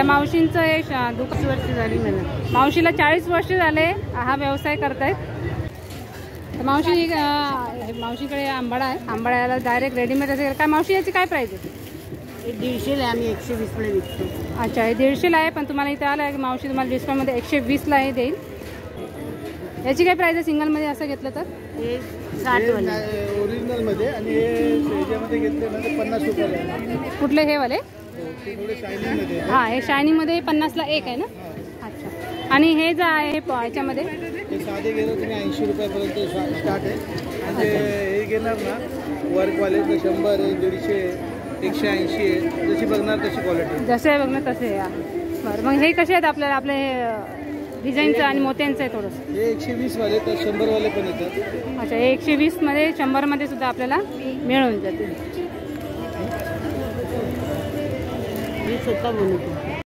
या मावशींचं हे दुकान 40 वर्ष झाली मला. मावशीला 40 वर्ष झाले हा व्यवसाय करतायत. मावशीकडे आंबाडा आहे. आंबाड्याला डायरेक्ट रेडीमेड असेल काय मावशी? याची काय प्राइस आहे? 150 आम्ही 120 ला विकतो. अच्छा, हे 150 आहे, पण तुम्हाला इथे आलं आहे की मावशी तुम्हाला डिस्काउंटमध्ये 120 ला हे देईल. याची काय प्राइस आहे सिंगलमध्ये असं घेतलं तर? हे 60 वाले ओरिजिनलमध्ये आणि याच्यामध्ये घेतले ना ते 50 रुपयाला. कुठले हे वाले? शायनिंगमध्ये. हां, हे शायनिंगमध्ये 50ला एक आहे ना? अच्छा. आणि हे जे आहे हे याच्यामध्ये हे साधे गेलं तुम्ही 80 रुपयापर्यंत स्टार्ट आहे. आणि हे घेणार ना वर्कवाले तर 100 आहे, 150, 180 आहे. जशी बघणार तशी क्वालिटी. जसे बघणार तसे. बरं, मग हे कसे आहेत आपल्याला? आपले हे डिझाईनचं आणि मोत्यांचं आहे थोडंसं. हे 120 वाले तर 100 वाले पण येतात. अच्छा, हे 120 मध्ये 100 मध्ये सुद्धा आपल्याला मिळून जाते. मी स्वतः बनवतो.